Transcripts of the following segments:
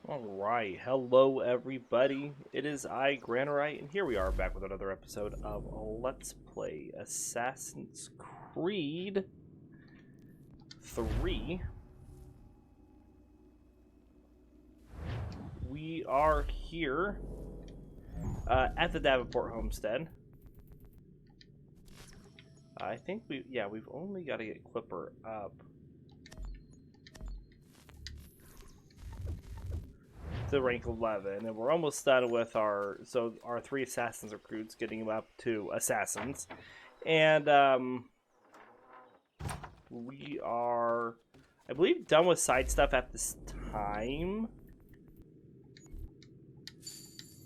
Alright, hello everybody. It is I, Granarite, and here we are back with another episode of Let's Play Assassin's Creed 3. We are here at the Davenport homestead. I think we've only got to get Clipper up to rank 11, and we're almost done with our 3 assassins recruits, getting them up to assassins, and we are, I believe, done with side stuff at this time.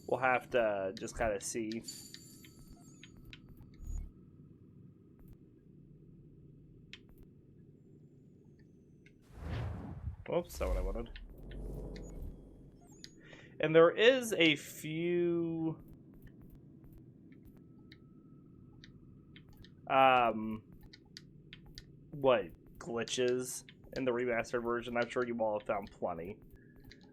We'll have to just kind of see. Oops, that's not what I wanted. And there is a few glitches in the remastered version. I'm sure you all have found plenty.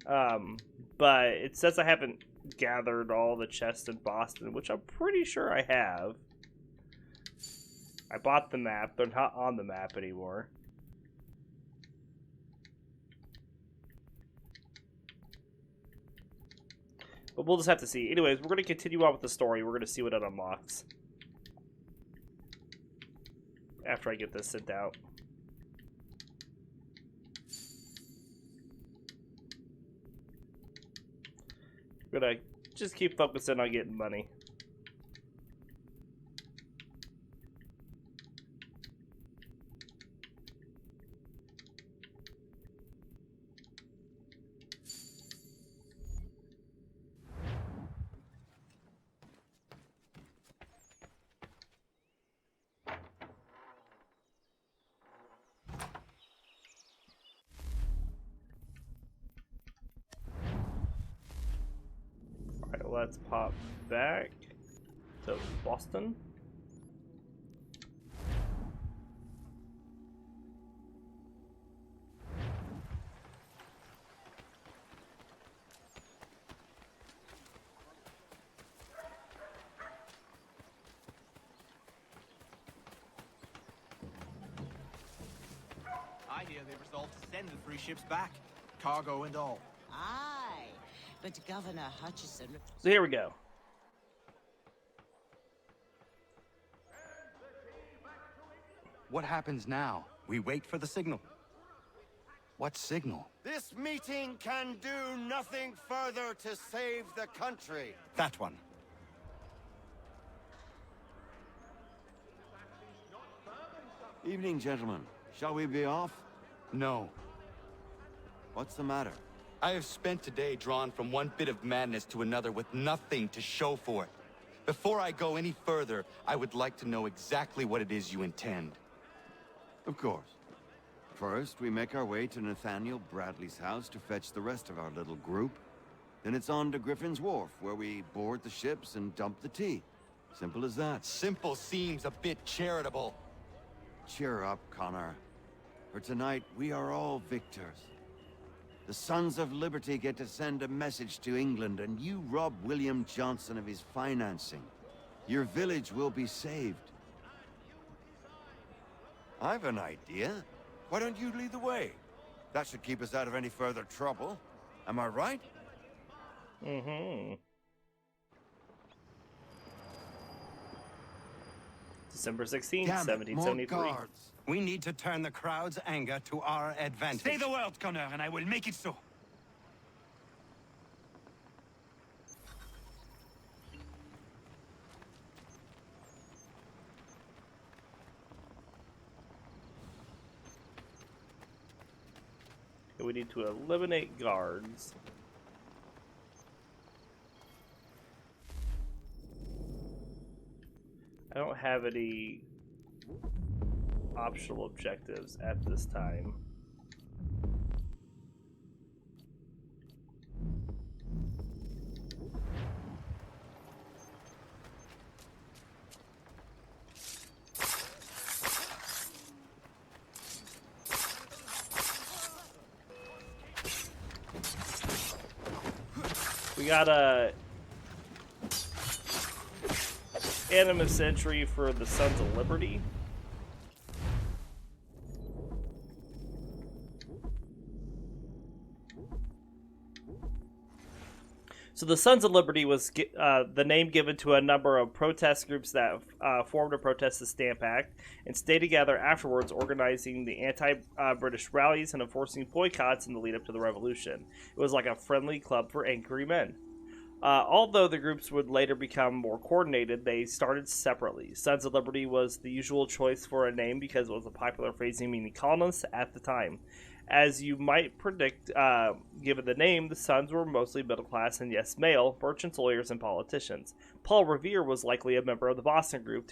But it says I haven't gathered all the chests in Boston, which I'm pretty sure I have. I bought the map. They're not on the map anymore. But we'll just have to see. Anyways, we're going to continue on with the story. We're going to see what it unlocks after I get this sent out. We're going to just keep focusing on getting money. Let's pop back to Boston. I hear they resolved to send the 3 ships back, cargo and all. Aye, but Governor Hutchison... So here we go. What happens now? We wait for the signal. What signal? This meeting can do nothing further to save the country. That one. Evening, gentlemen. Shall we be off? No. What's the matter? I have spent today drawn from one bit of madness to another with nothing to show for it. Before I go any further, I would like to know exactly what it is you intend. Of course. First, we make our way to Nathaniel Bradley's house to fetch the rest of our little group. Then it's on to Griffin's Wharf, where we board the ships and dump the tea. Simple as that. Simple seems a bit charitable. Cheer up, Connor. For tonight, we are all victors. The Sons of Liberty get to send a message to England, and you rob William Johnson of his financing. Your village will be saved. I've an idea. Why don't you lead the way? That should keep us out of any further trouble. Am I right? Mm-hmm. December 16th, 1773. We need to turn the crowd's anger to our advantage. Say the word, Connor, and I will make it so. We need to eliminate guards. I don't have any optional objectives at this time. We got a animus entry for the Sons of Liberty. So the Sons of Liberty was the name given to a number of protest groups that formed to protest the Stamp Act and stayed together afterwards, organizing the anti-British rallies and enforcing boycotts in the lead up to the revolution. It was like a friendly club for angry men. Although the groups would later become more coordinated, they started separately. Sons of Liberty was the usual choice for a name because it was a popular phrasing meaning colonists at the time. As you might predict, given the name, the Sons were mostly middle class and yes, male, merchants, lawyers, and politicians. Paul Revere was likely a member of the Boston group.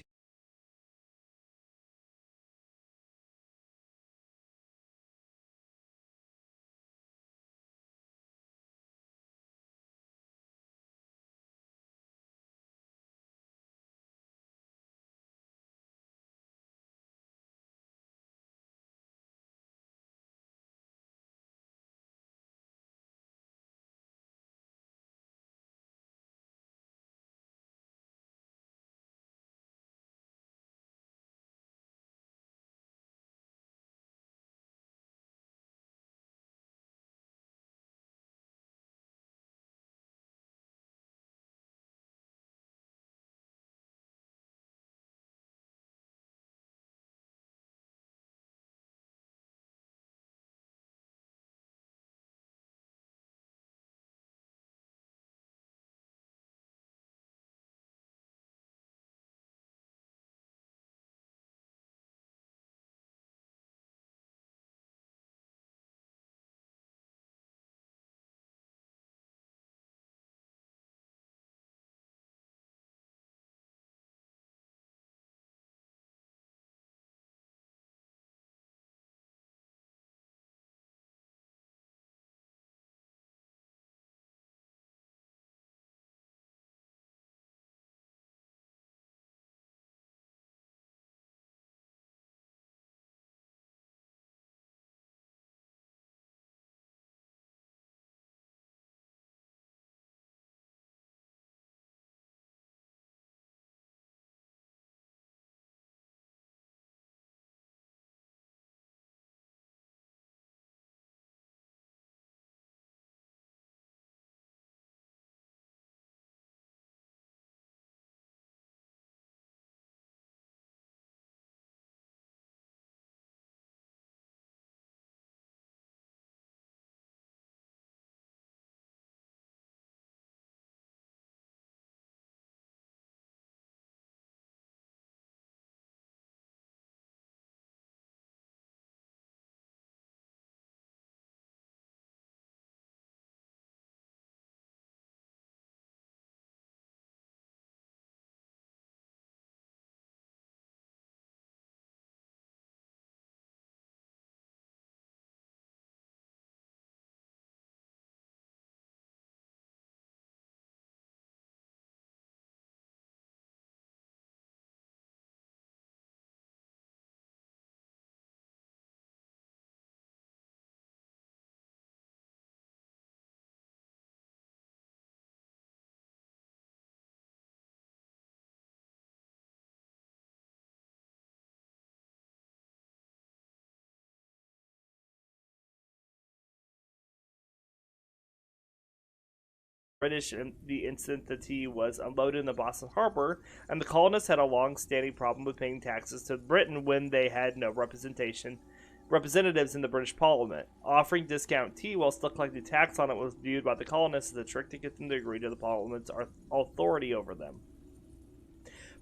British, and the instant the tea was unloaded in the Boston harbor, and the colonists had a long-standing problem with paying taxes to Britain when they had no representatives in the British Parliament. Offering discount tea while still collecting tax on it was viewed by the colonists as a trick to get them to agree to the Parliament's authority over them.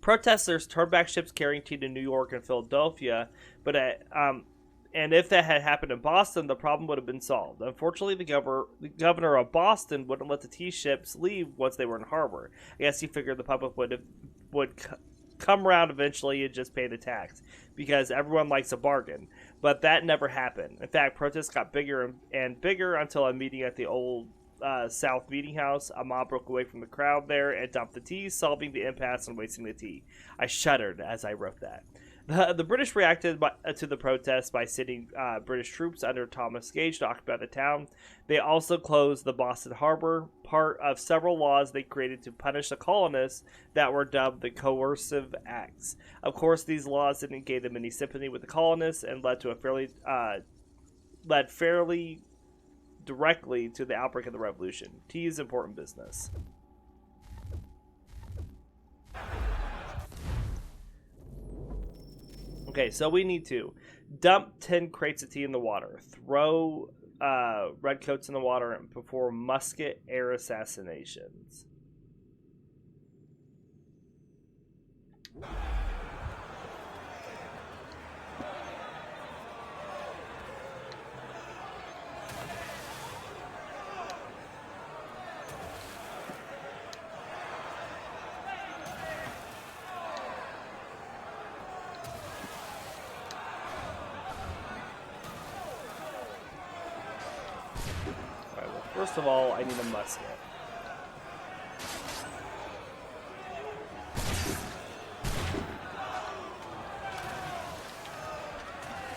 Protesters turned back ships carrying tea to New York and Philadelphia, but and if that had happened in Boston, the problem would have been solved. Unfortunately, the governor of Boston wouldn't let the tea ships leave once they were in harbor. I guess he figured the public would come around eventually and just pay the tax, because everyone likes a bargain. But that never happened. In fact, protests got bigger and bigger until a meeting at the old South Meeting House. A mob broke away from the crowd there and dumped the tea, solving the impasse and wasting the tea. I shuddered as I wrote that. The British reacted to the protests by sending British troops under Thomas Gage to occupy the town. They also closed the Boston Harbor, part of several laws they created to punish the colonists that were dubbed the Coercive Acts. Of course, these laws didn't gain them any sympathy with the colonists and led fairly directly to the outbreak of the Revolution. Tea is important business. Okay, so we need to dump 10 crates of tea in the water, throw redcoats in the water, and perform musket air assassinations. First of all, I need a musket.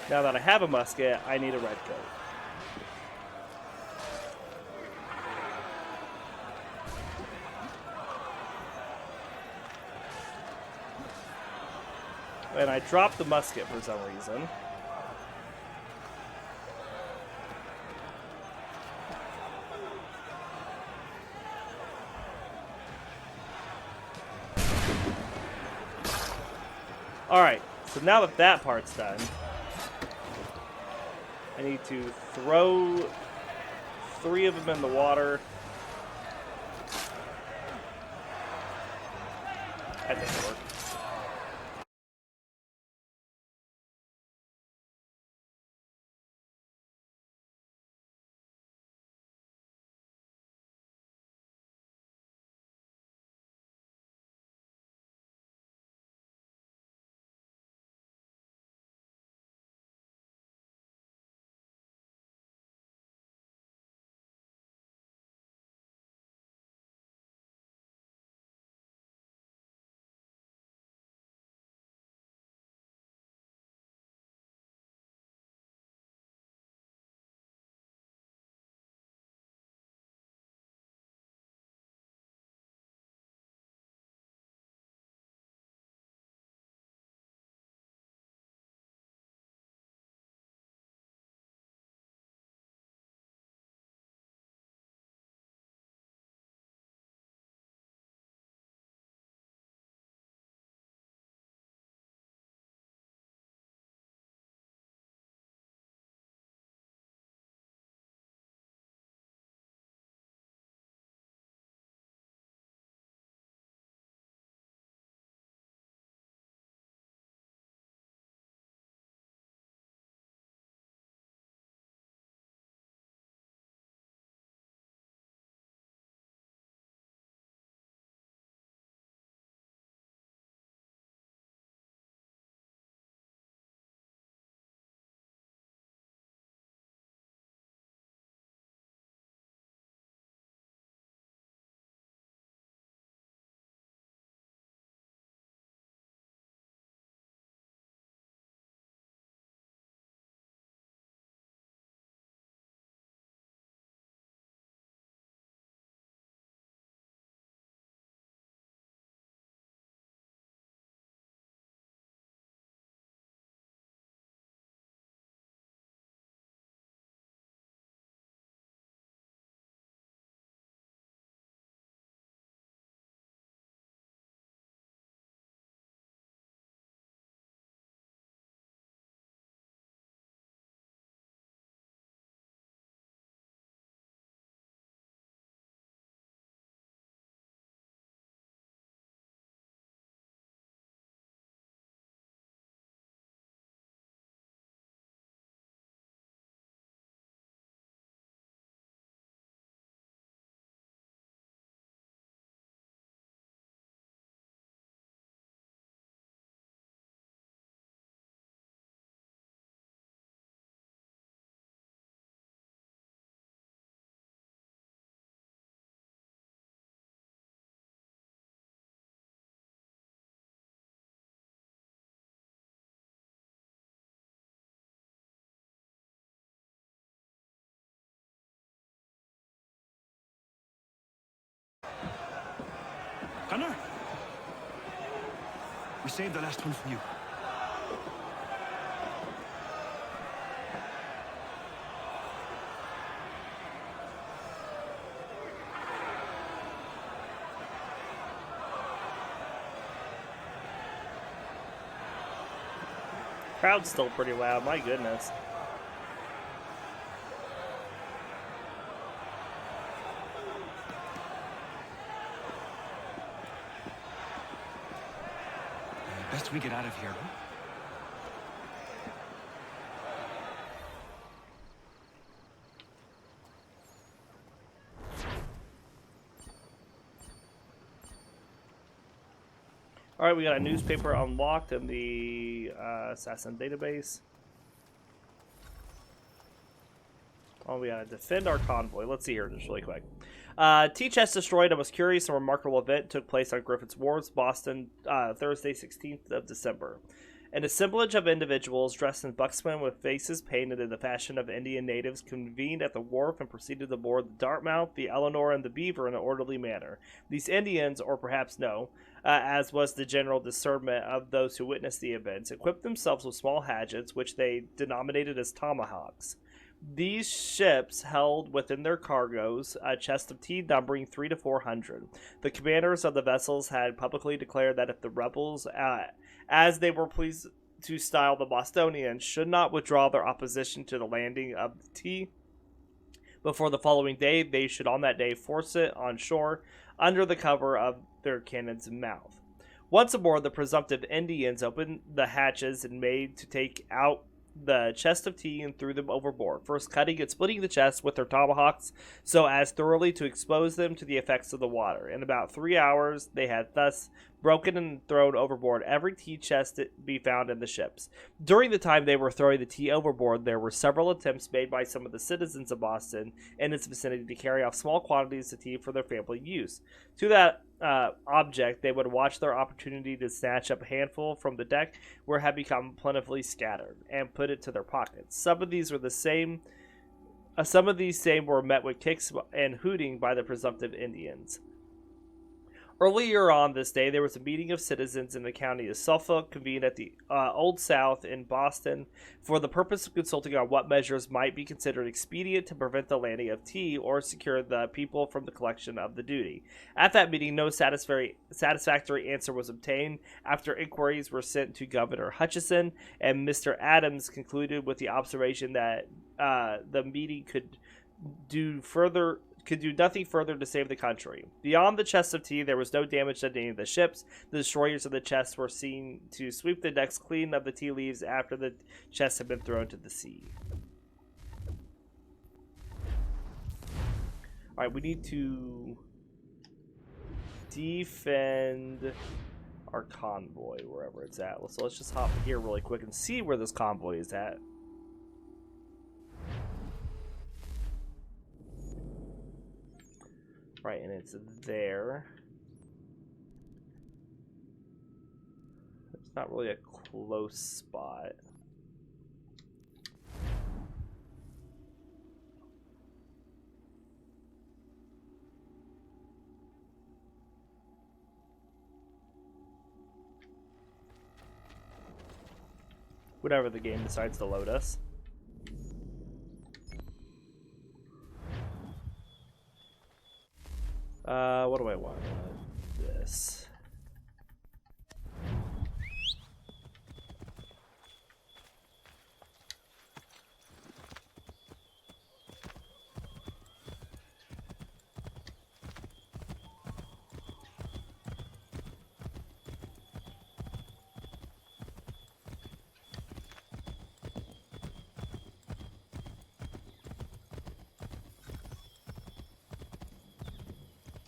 Now that I have a musket, I need a redcoat. And I dropped the musket for some reason. Alright, so now that that part's done, I need to throw 3 of them in the water. I think it worked. Connor? We saved the last one for you. Crowd's still pretty loud, my goodness. Best we get out of here, huh? Alright, we got a newspaper unlocked in the Assassin database. Oh, we gotta defend our convoy. Let's see here just really quick. T-Chest destroyed. A most curious and remarkable event took place on Griffin's Wharves, Boston, Thursday, 16th of December. An assemblage of individuals dressed in buckskin with faces painted in the fashion of Indian natives convened at the wharf and proceeded to board the Dartmouth, the Eleanor, and the Beaver in an orderly manner. These Indians, or perhaps no, as was the general discernment of those who witnessed the events, equipped themselves with small hatchets, which they denominated as tomahawks. These ships held within their cargoes a chest of tea numbering 300 to 400. The commanders of the vessels had publicly declared that if the rebels, as they were pleased to style the Bostonians, should not withdraw their opposition to the landing of the tea before the following day, they should on that day force it on shore under the cover of their cannon's mouth. Once aboard, the presumptive Indians opened the hatches and made to take out the chest of tea and threw them overboard, first cutting and splitting the chest with their tomahawks so as thoroughly to expose them to the effects of the water. In about 3 hours, they had thus broken and thrown overboard every tea chest to be found in the ships. During the time they were throwing the tea overboard, there were several attempts made by some of the citizens of Boston and its vicinity to carry off small quantities of tea for their family use. To that object, they would watch their opportunity to snatch up a handful from the deck where it had become plentifully scattered and put it to their pockets. Some of these same were met with kicks and hooting by the presumptive Indians. Earlier on this day, there was a meeting of citizens in the county of Suffolk convened at the Old South in Boston for the purpose of consulting on what measures might be considered expedient to prevent the landing of tea or secure the people from the collection of the duty. At that meeting, no satisfactory answer was obtained. After inquiries were sent to Governor Hutchison, and Mr. Adams concluded with the observation that the meeting could do nothing further to save the country. Beyond the chest of tea, there was no damage to any of the ships. The destroyers of the chests were seen to sweep the decks clean of the tea leaves after the chests had been thrown to the sea. Alright, we need to defend our convoy wherever it's at. So let's just hop here really quick and see where this convoy is at. Right, and it's there. It's not really a close spot. Whatever the game decides to load us. What do I want? This.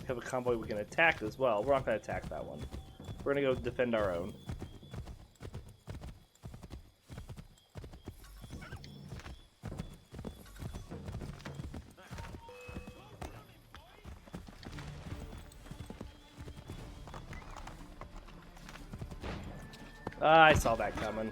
Have a convoy we can attack as well. We're not going to attack that one. We're going to go defend our own. I saw that coming.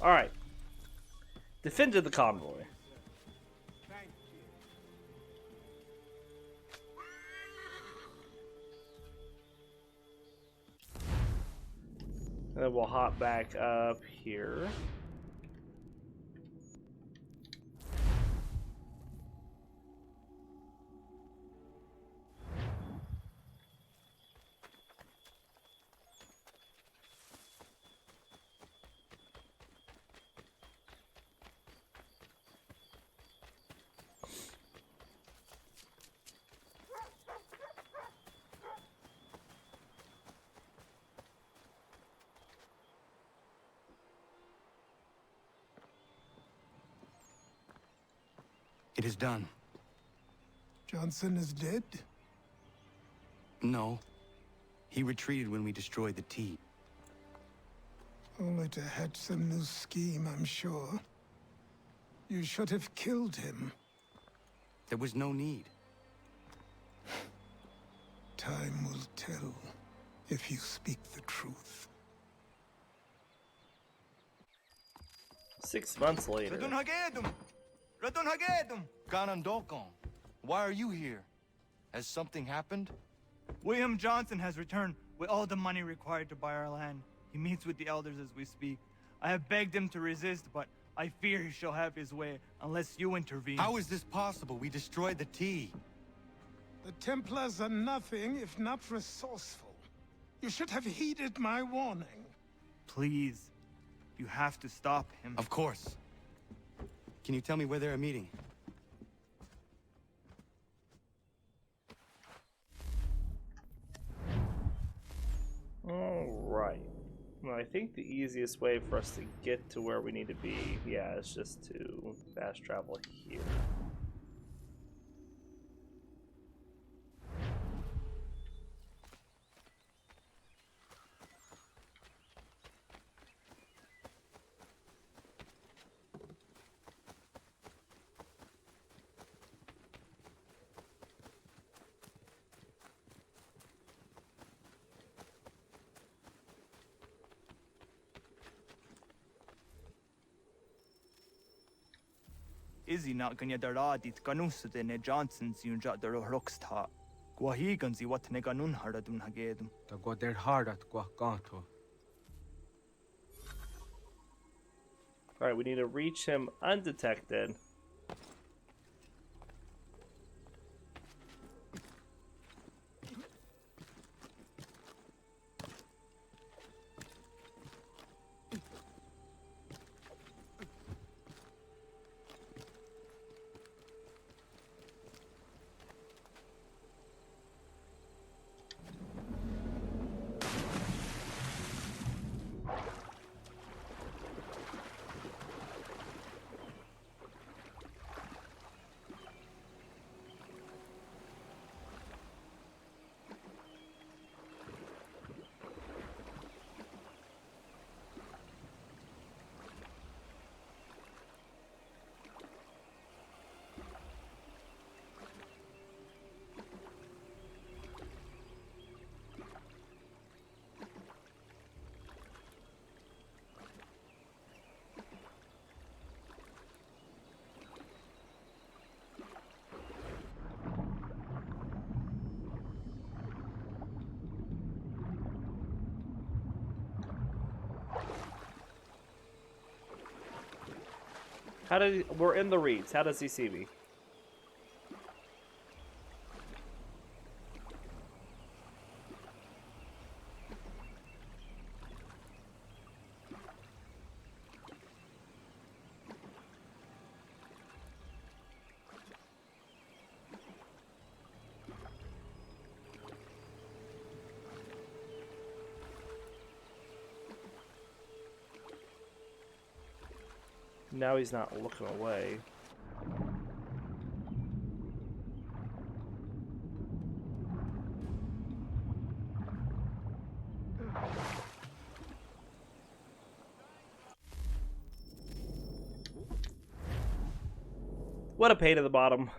Alright. Defended the convoy. And then we'll hop back up here. It is done. Johnson is dead? No. He retreated when we destroyed the tea. Only to hatch some new scheme, I'm sure. You should have killed him. There was no need. Time will tell if you speak the truth. 6 months later. Ganondokon, why are you here? Has something happened? William Johnson has returned with all the money required to buy our land. He meets with the elders as we speak. I have begged him to resist, but I fear he shall have his way unless you intervene. How is this possible? We destroyed the tea. The Templars are nothing if not resourceful. You should have heeded my warning. Please, you have to stop him. Of course. Can you tell me where they're meeting? Alright. Well, I think the easiest way for us to get to where we need to be, yeah, is just to fast travel here. Izzy not ganya daradit ganusade ne Johnson's yunja der rocksta. Guahiganzi what ne ganun haradun hagedum. Ta go der hardat gwa ganto. Alright, we need to reach him undetected. We're in the reeds. How does he see me? Now he's not looking away. What a pain in the bottom.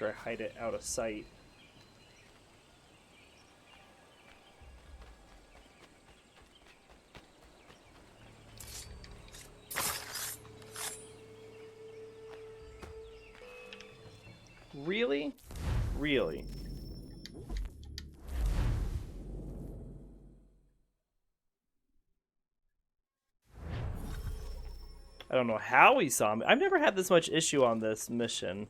sure I hide it out of sight. Really? Really? I don't know how he saw me. I've never had this much issue on this mission.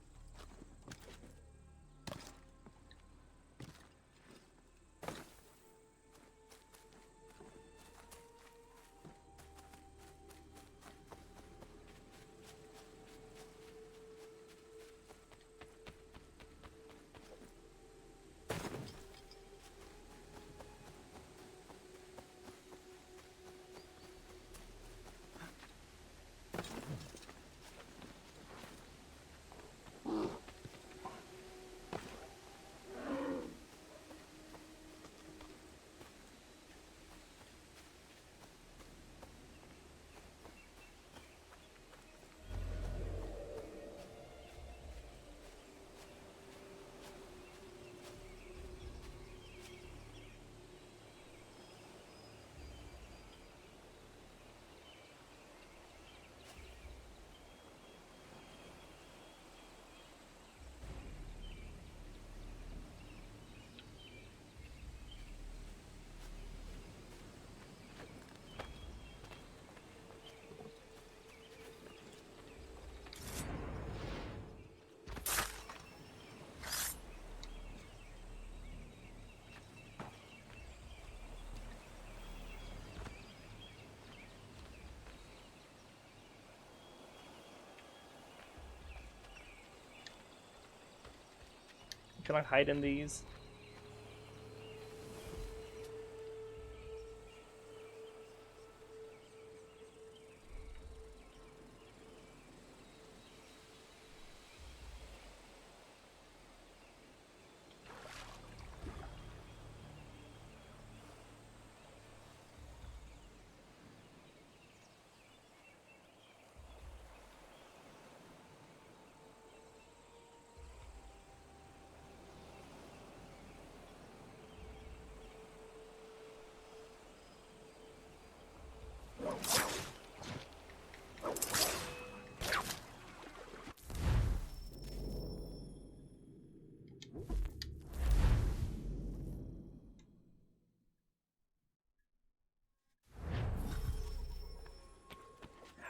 Can I hide in these?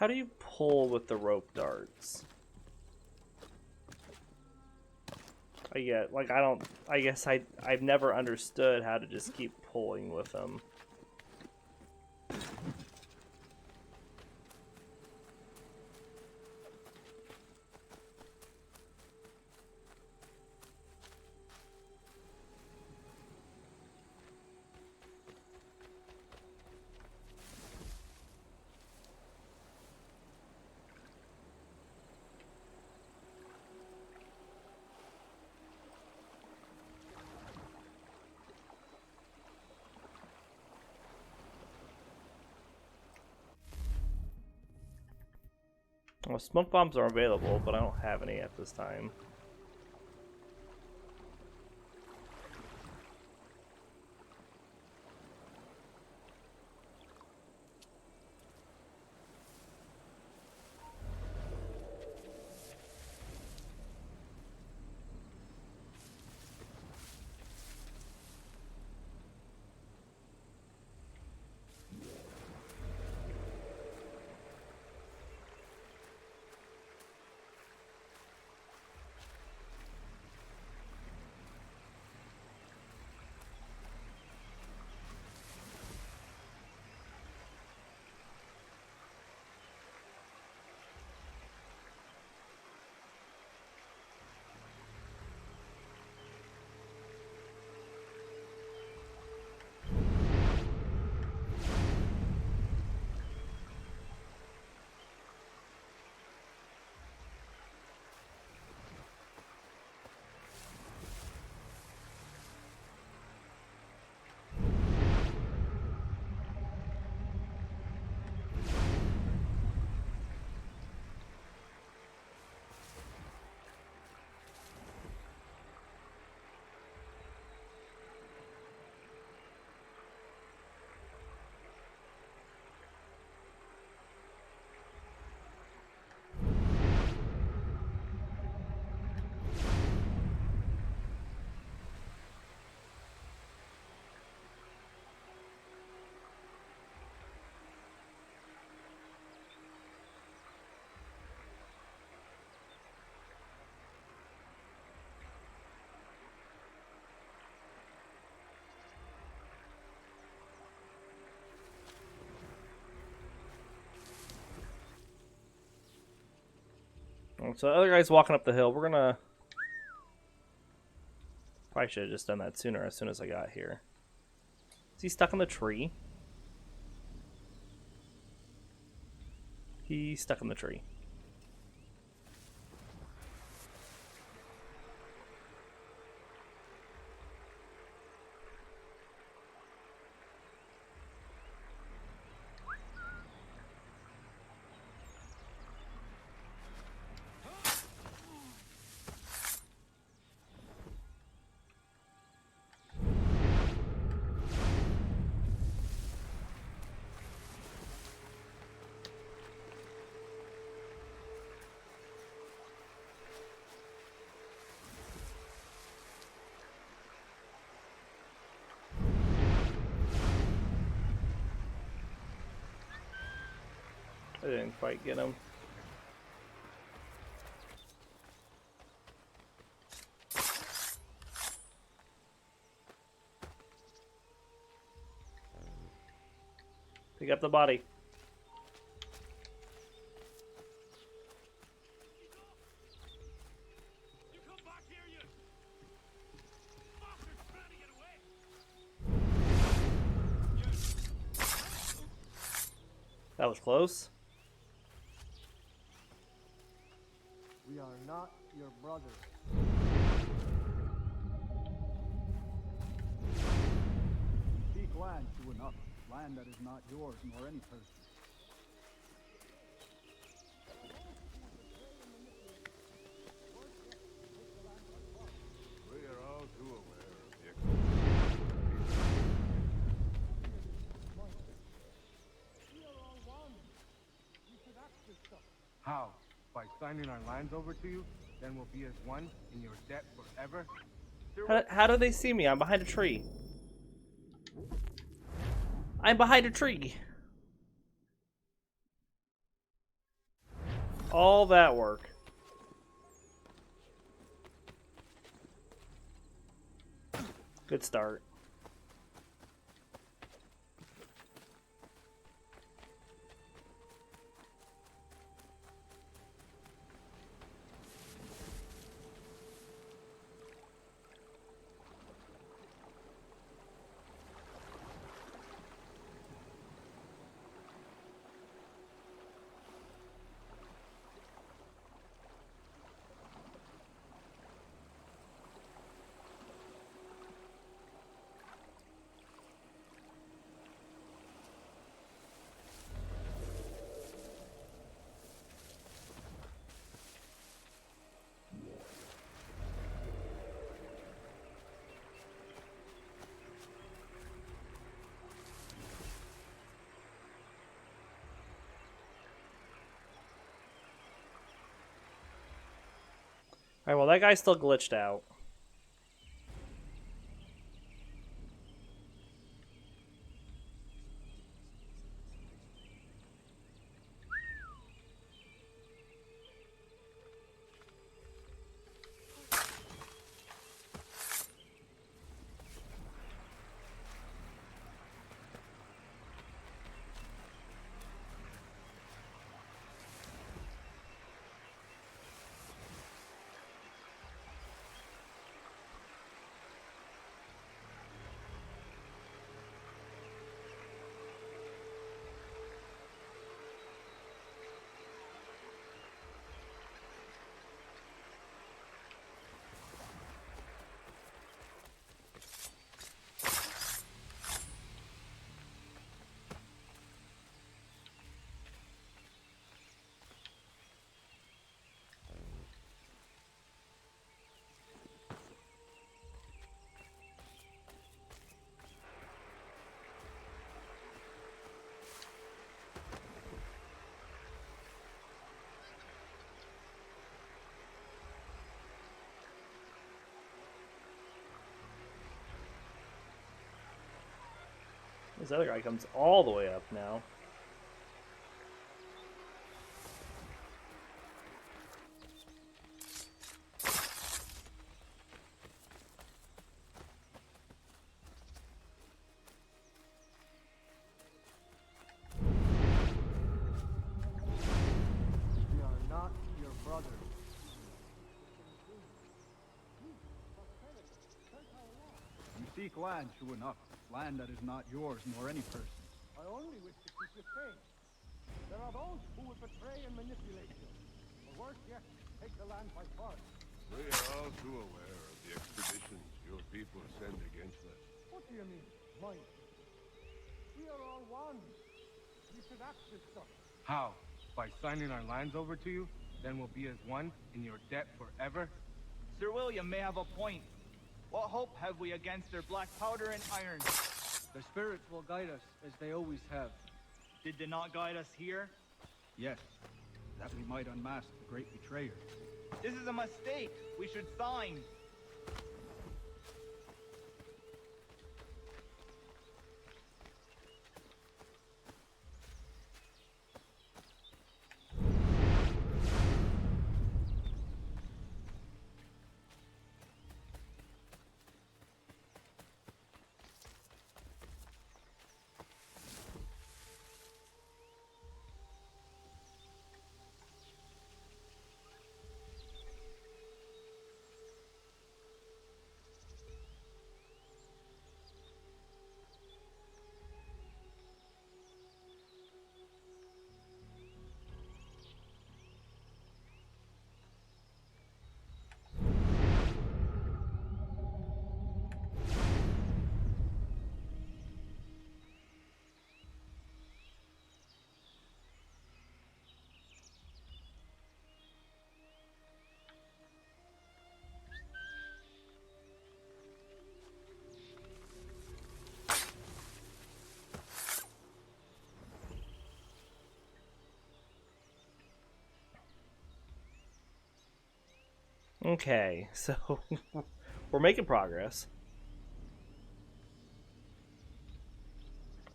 How do you pull with the rope darts? I guess I've never understood how to just keep pulling with them. Well, smoke bombs are available, but I don't have any at this time. So the other guy's walking up the hill. We're gonna... Probably should have just done that sooner, as soon as I got here. Is he stuck in the tree? He's stuck in the tree. I didn't quite get him. Pick up the body. That was close. We are not your brothers. Speak land to enough. Land that is not yours nor any person. We are all too aware of the How? By signing our lands over to you? Then we'll be as one in your debt forever? How do they see me? I'm behind a tree. I'm behind a tree. All that work. Good start. Alright, well that guy's still glitched out. This other guy comes all the way up now. We are not your brothers. seek land, true enough. Land that is not yours, nor any person. I only wish to keep you safe. There are those who would betray and manipulate you. Or worse yet, take the land by force. We are all too aware of the expeditions your people send against us. What do you mean, mine? We are all one. We should act as such. How? By signing our lands over to you? Then we'll be as one in your debt forever? Sir William may have a point. What hope have we against their black powder and iron? The spirits will guide us, as they always have. Did they not guide us here? Yes, that we might unmask the great betrayer. This is a mistake. We should sign. Okay, so we're making progress.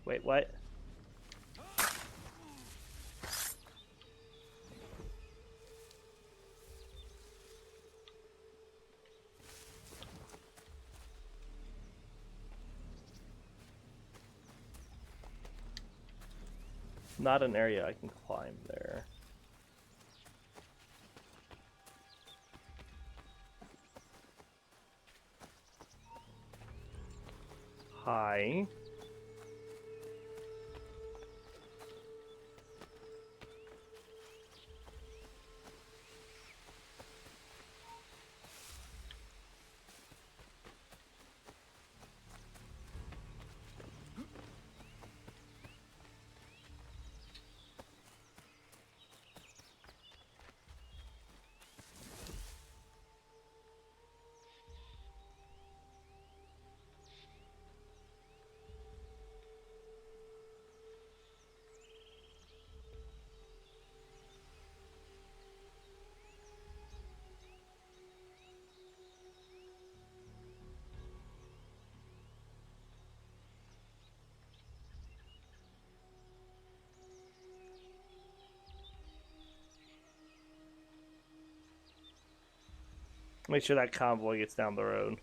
Wait, what? Not an area I can climb there. Hi. Make sure that convoy gets down the road.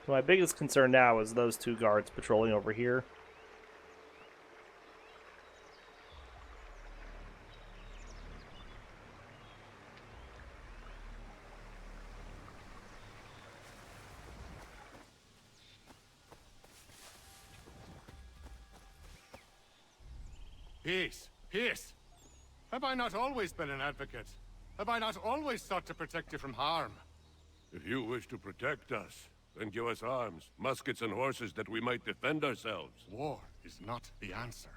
My biggest concern now is those two guards patrolling over here. Peace! Peace! Have I not always been an advocate? Have I not always sought to protect you from harm? If you wish to protect us, then give us arms, muskets and horses that we might defend ourselves. War is not the answer.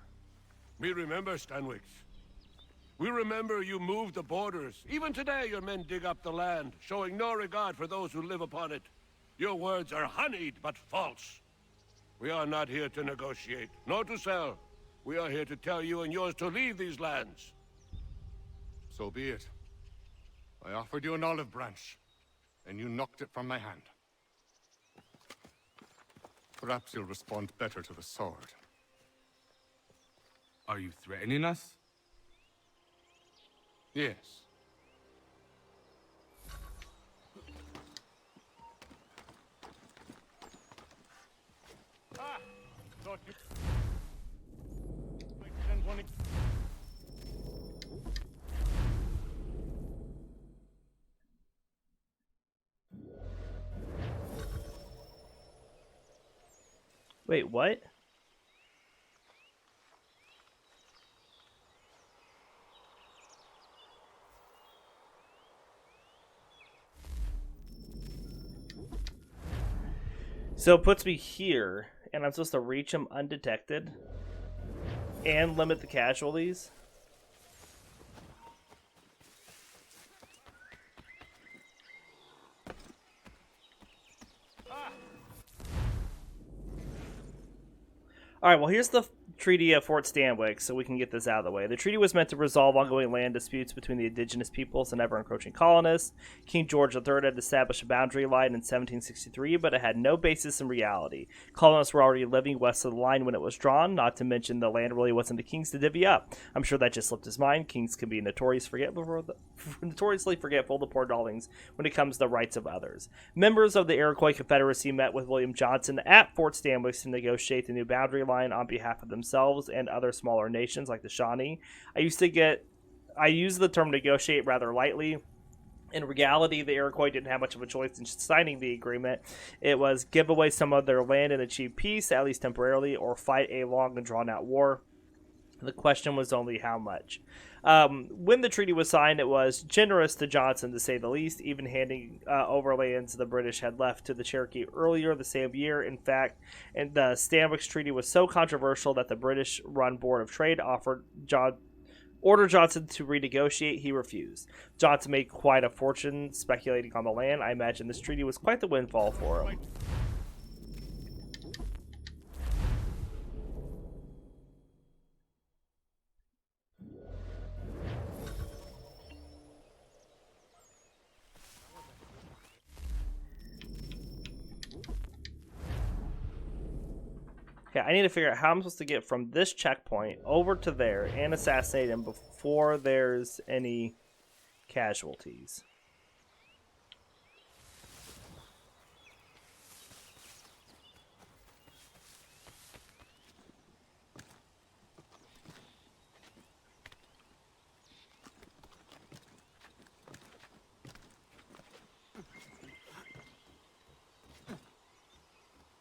We remember, Stanwix. We remember you moved the borders. Even today your men dig up the land, showing no regard for those who live upon it. Your words are honeyed, but false. We are not here to negotiate, nor to sell. We are here to tell you and yours to leave these lands. So be it. I offered you an olive branch, and you knocked it from my hand. Perhaps you'll respond better to the sword. Are you threatening us? Yes. Thought you might send one. Wait, what? So it puts me here, and I'm supposed to reach him undetected and limit the casualties. Alright, well here's the Treaty of Fort Stanwix, so we can get this out of the way. The treaty was meant to resolve ongoing land disputes between the indigenous peoples and ever-encroaching colonists. King George III had established a boundary line in 1763, but it had no basis in reality. Colonists were already living west of the line when it was drawn, not to mention the land really wasn't the king's to divvy up. I'm sure that just slipped his mind. Kings can be notoriously forgetful of the poor darlings when it comes to the rights of others. Members of the Iroquois Confederacy met with William Johnson at Fort Stanwix to negotiate the new boundary line on behalf of themselves and other smaller nations like the Shawnee. I use the term negotiate rather lightly. In reality, the Iroquois didn't have much of a choice in signing the agreement. It was give away some of their land and achieve peace, at least temporarily, or fight a long and drawn-out war. The question was only how much. When the treaty was signed, it was generous to Johnson, to say the least, even handing over lands the British had left to the Cherokee earlier the same year. In fact, and the Stanwix Treaty was so controversial that the British-run Board of Trade ordered Johnson to renegotiate. He refused. Johnson made quite a fortune speculating on the land. I imagine this treaty was quite the windfall for him. Okay, I need to figure out how I'm supposed to get from this checkpoint over to there and assassinate him before there's any casualties.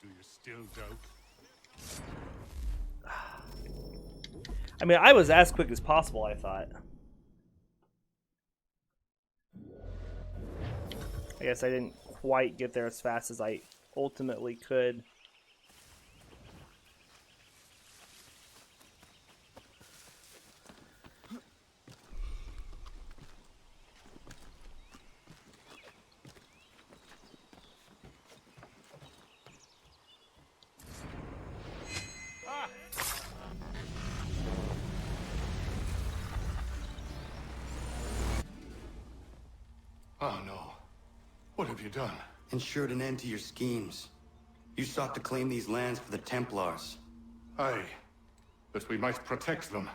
Do you still doubt? I mean, I was as quick as possible, I thought. I guess I didn't quite get there as fast as I ultimately could. Oh no. What have you done? Ensured an end to your schemes. You sought to claim these lands for the Templars. Aye, that we might protect them.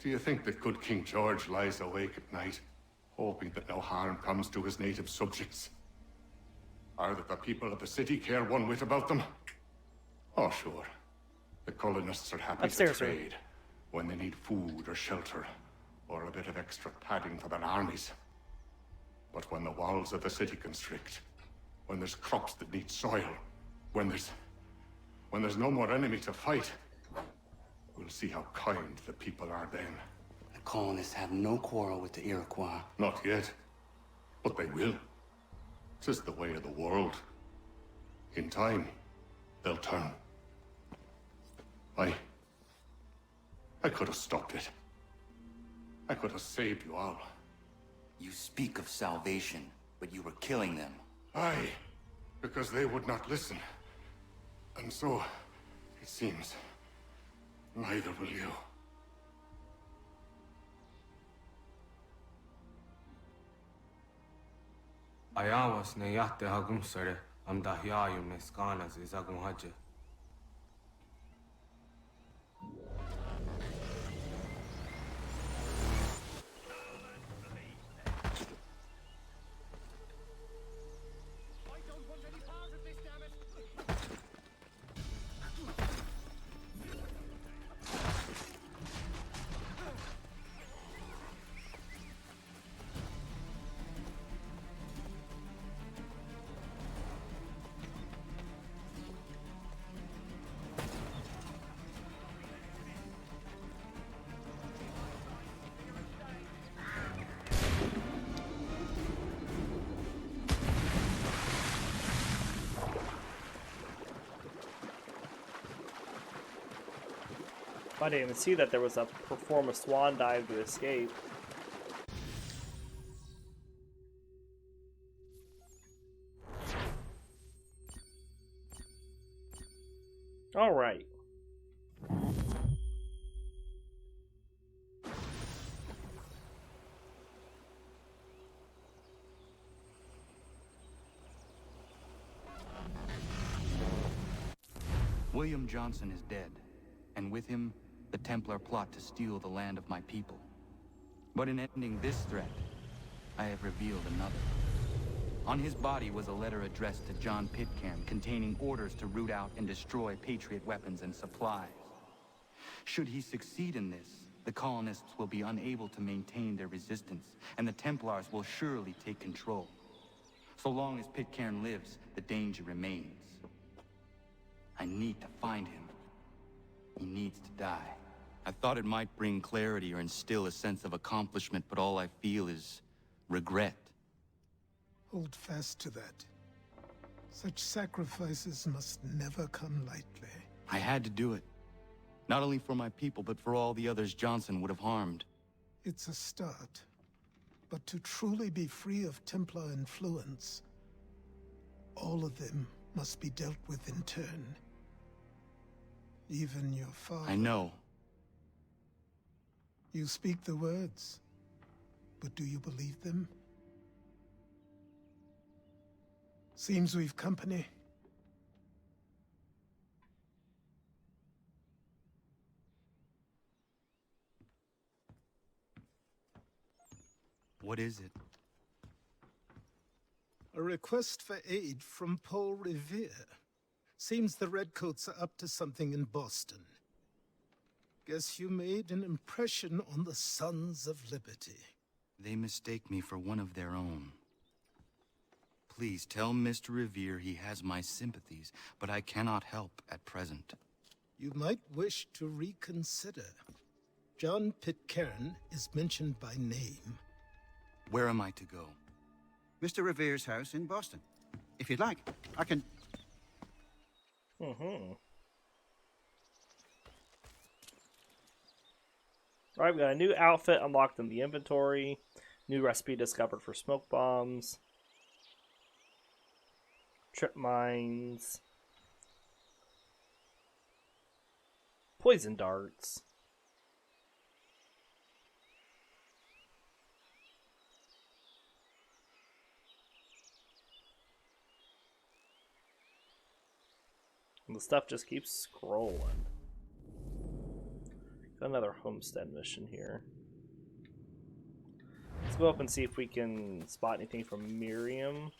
Do you think that good King George lies awake at night, hoping that no harm comes to his native subjects? Or that the people of the city care one whit about them? Oh, sure. The colonists are happy to trade when they need food or shelter, or a bit of extra padding for their armies. But when the walls of the city constrict, when there's crops that need soil, when there's no more enemy to fight, we'll see how kind the people are then. The colonists have no quarrel with the Iroquois. Not yet, but they will. 'Tis the way of the world. In time, they'll turn. I could have stopped it. I could have saved you all. You speak of salvation, but you were killing them. Aye, because they would not listen. And so, it seems, neither will you. Ayawas ne yatte hagum sare, Am dahyayu meskanas isagun haja. I didn't even see that there was a perform a swan dive to escape. All right. William Johnson is dead, and with him, the Templar plot to steal the land of my people. But in ending this threat, I have revealed another. On his body was a letter addressed to John Pitcairn containing orders to root out and destroy Patriot weapons and supplies. Should he succeed in this, the colonists will be unable to maintain their resistance, and the Templars will surely take control. So long as Pitcairn lives, the danger remains. I need to find him. He needs to die. I thought it might bring clarity or instill a sense of accomplishment, but all I feel is regret. Hold fast to that. Such sacrifices must never come lightly. I had to do it. Not only for my people, but for all the others Johnson would have harmed. It's a start. But to truly be free of Templar influence, all of them must be dealt with in turn. Even your father. I know. You speak the words, but do you believe them? Seems we've company. What is it? A request for aid from Paul Revere. Seems the Redcoats are up to something in Boston. Guess you made an impression on the Sons of Liberty. They mistake me for one of their own. Please tell Mr. Revere he has my sympathies, but I cannot help at present. You might wish to reconsider. John Pitcairn is mentioned by name. Where am I to go? Mr. Revere's house in Boston. If you'd like, I can... Alright, we got a new outfit unlocked in the inventory. New recipe discovered for smoke bombs. Trip mines. Poison darts. And the stuff just keeps scrolling. Got another homestead mission here. Let's go up and see if we can spot anything from Miriam.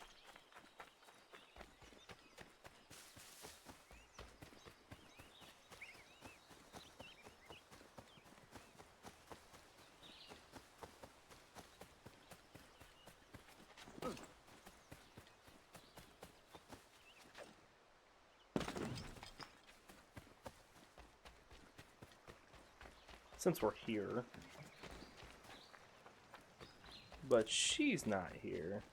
Since we're here. But she's not here.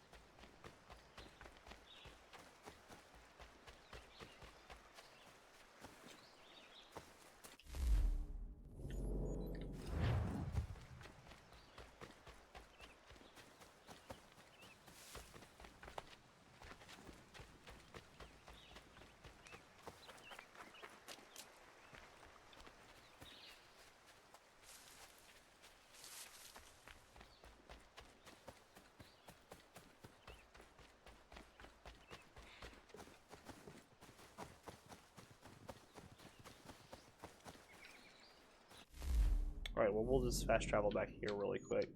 Alright, well, we'll just fast travel back here really quick.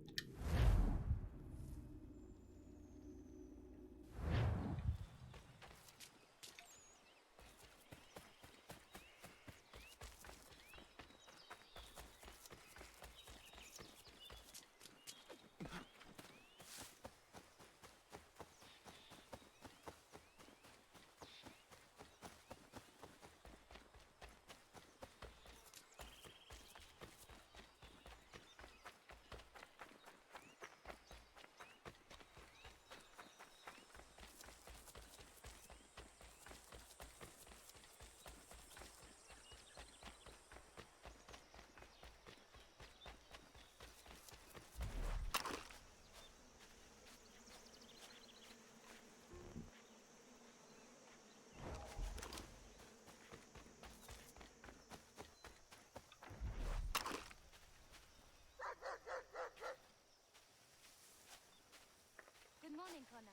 Good morning, Connor.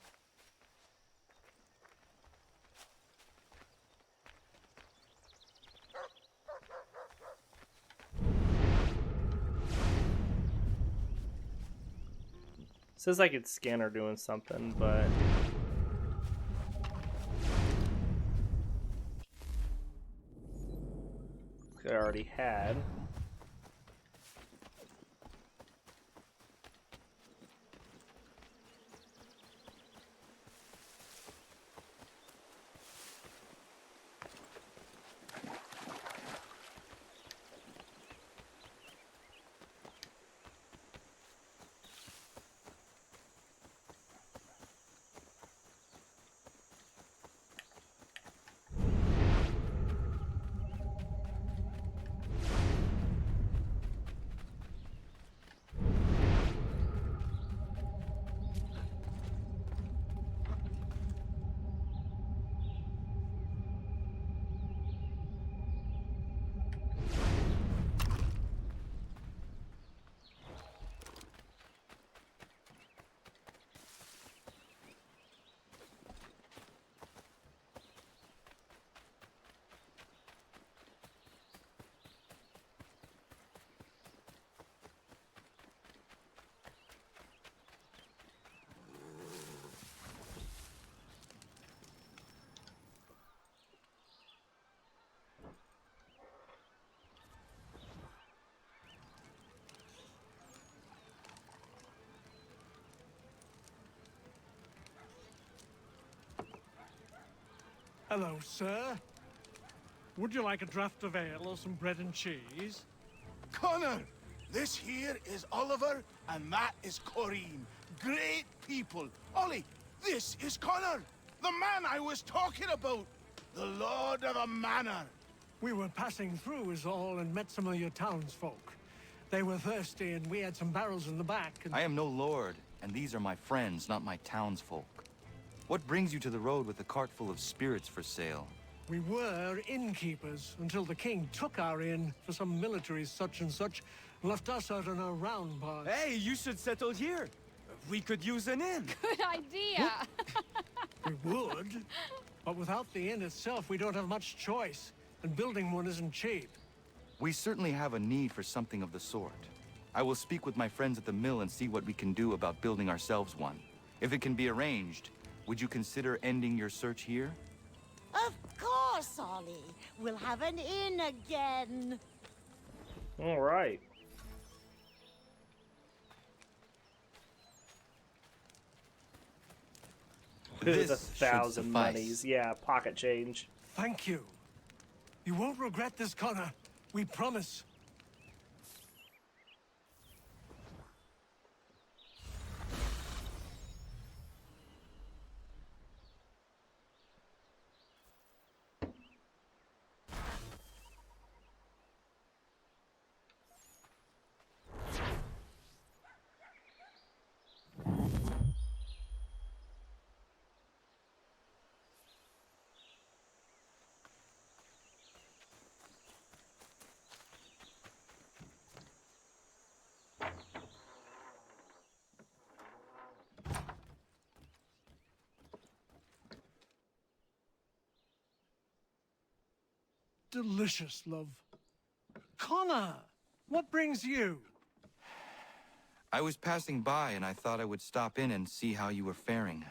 Says I could scan her doing something, but I already had. Hello, sir. Would you like a draught of ale or some bread and cheese? Connor, this here is Oliver, and that is Corinne. Great people. Ollie, this is Connor, the man I was talking about. The Lord of the Manor. We were passing through is all and met some of your townsfolk. They were thirsty and we had some barrels in the back and... I am no lord, and these are my friends, not my townsfolk. What brings you to the road with a cart full of spirits for sale? We were innkeepers until the king took our inn for some military such and such, left us out on our round part. Hey, you should settle here. We could use an inn. Good idea. We would, but without the inn itself, we don't have much choice, and building one isn't cheap. We certainly have a need for something of the sort. I will speak with my friends at the mill and see what we can do about building ourselves one. If it can be arranged, would you consider ending your search here? Of course, Ollie. We'll have an inn again. All right. With 1,000 monies. Yeah, pocket change. Thank you. You won't regret this, Connor. We promise. Delicious, love. Connor! What brings you? I was passing by and I thought I would stop in and see how you were faring.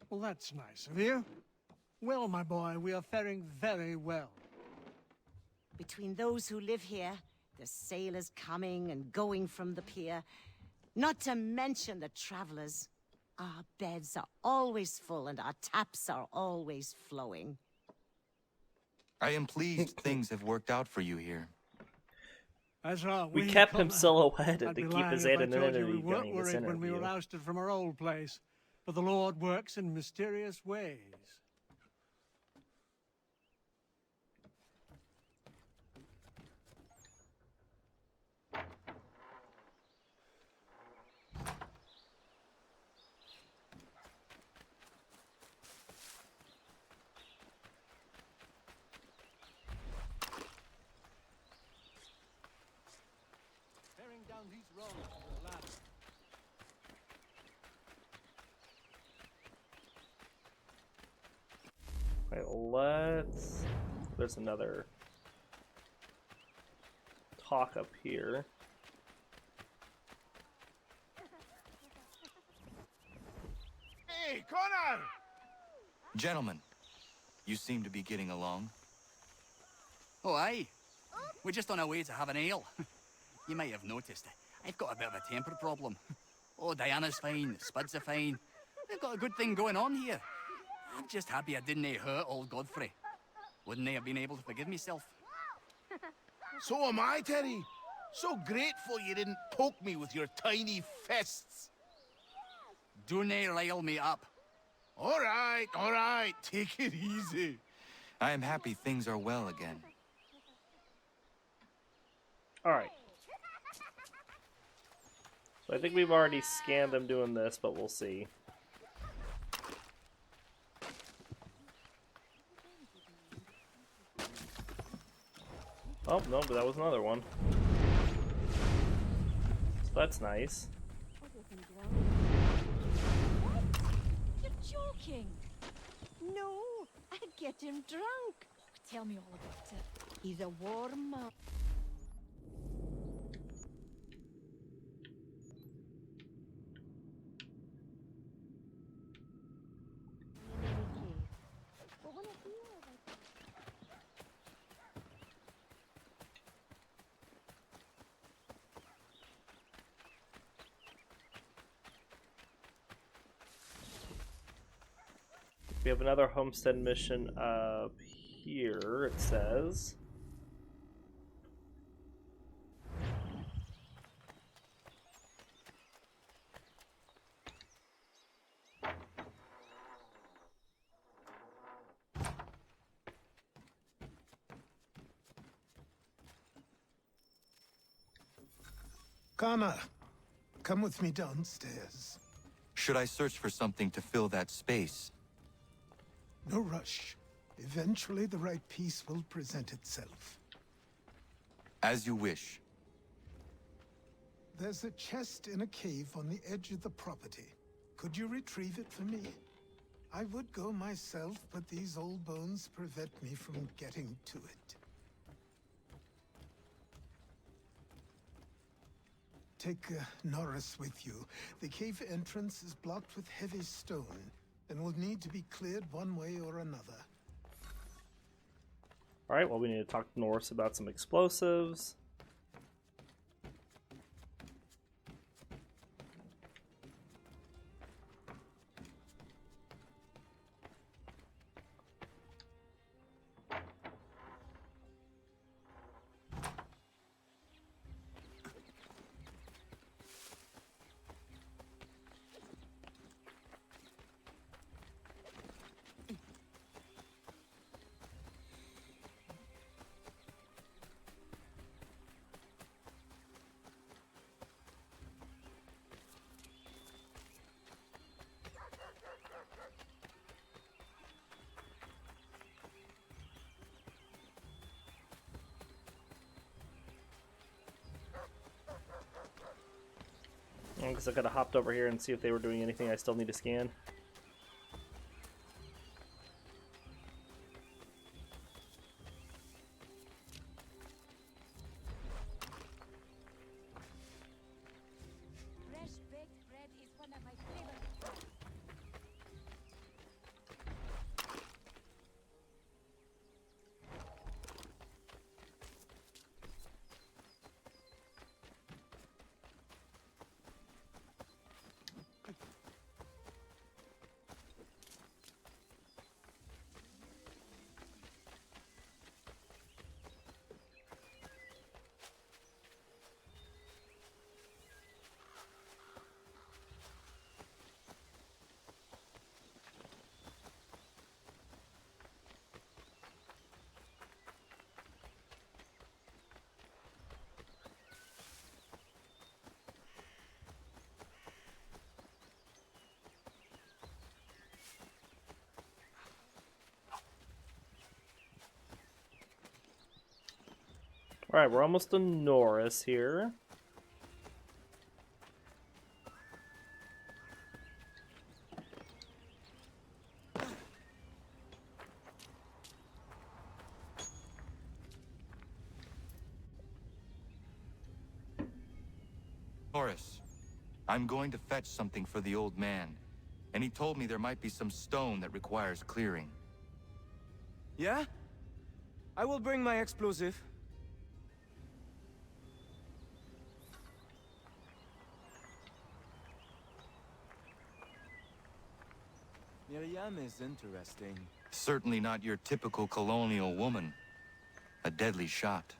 Well, that's nice of you. Well, my boy, we are faring very well. Between those who live here, the sailors coming and going from the pier, not to mention the travelers, our beds are always full and our taps are always flowing. I am pleased things have worked out for you here. As are We kept him Connor. silhouetted I'd to be keep lying his if I told you anonymity we weren't during this worried when we were interview. ousted from our old place. But the Lord works in mysterious ways. Bearing down these roads to the ladder. Wait, let's... There's another talk up here. Hey, Connor! Gentlemen, you seem to be getting along. Oh, aye. We're just on our way to have an ale. You might have noticed, I've got a bit of a temper problem. Oh, Diana's fine, the Spuds are fine. We've got a good thing going on here. I'm just happy I didn't hurt old Godfrey. Wouldn't they have been able to forgive myself? So am I, Terry. So grateful you didn't poke me with your tiny fists. Don't rile me up. All right. Take it easy. I am happy things are well again. Alright. So I think we've already scanned them doing this, but we'll see. Oh, no, but that was another one. So that's nice. You're joking. No, I get him drunk. Tell me all about it. He's a warm man. We have another homestead mission up here, it says. Connor, come with me downstairs. Should I search for something to fill that space? No rush. Eventually the right piece will present itself. As you wish. There's a chest in a cave on the edge of the property. Could you retrieve it for me? I would go myself, but these old bones prevent me from getting to it. Take Norris with you. The cave entrance is blocked with heavy stone and will need to be cleared one way or another. Alright, well, we need to talk to Norris about some explosives. I guess I could have hopped over here and see if they were doing anything I still need to scan. Alright, we're almost to Norris here. Horace, I'm going to fetch something for the old man, and he told me there might be some stone that requires clearing. Yeah? I will bring my explosive. Miriam is interesting. Certainly not your typical colonial woman. A deadly shot.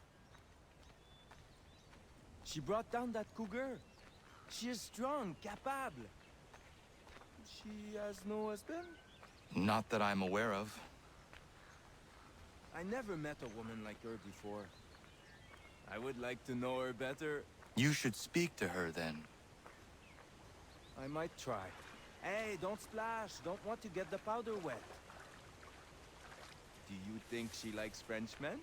She brought down that cougar. She is strong, capable. She has no husband? Not that I'm aware of. I never met a woman like her before. I would like to know her better. You should speak to her then. I might try. Hey, don't splash. Don't want to get the powder wet. Do you think she likes Frenchmen?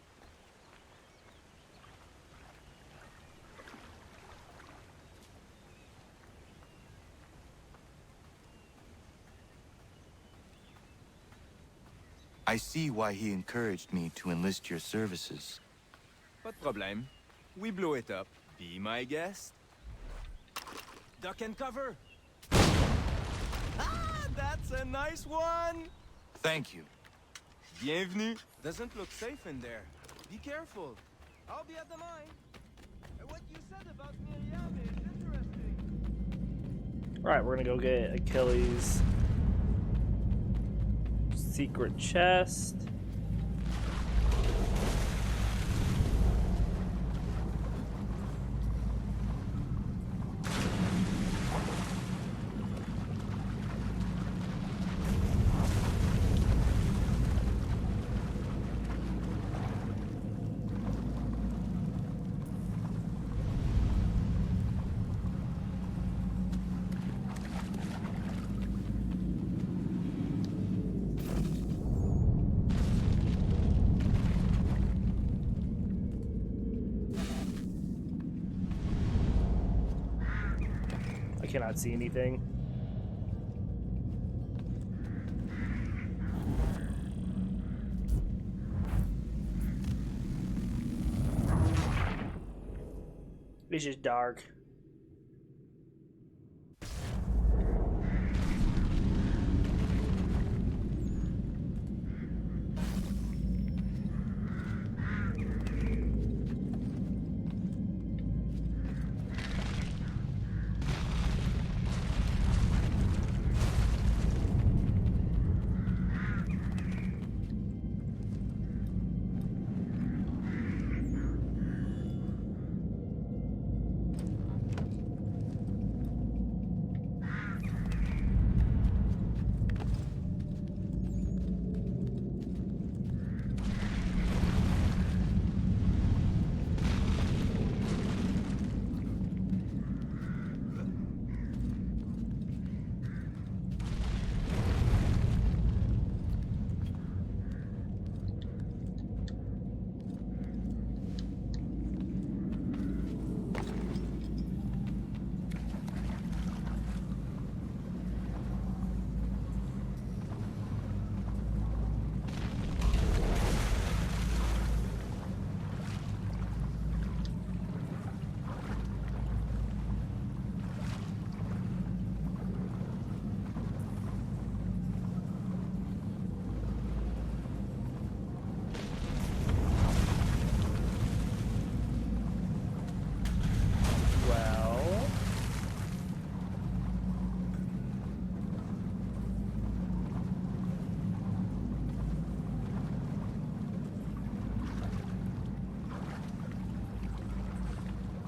I see why he encouraged me to enlist your services. Pas de problème. We blow it up. Be my guest. Duck and cover. Ah, that's a nice one. Thank you. Bienvenue. Doesn't look safe in there. Be careful. I'll be at the mine. What you said about Miriam is interesting. Alright, we're gonna go get Achilles' secret chest. I cannot see anything. It's just dark.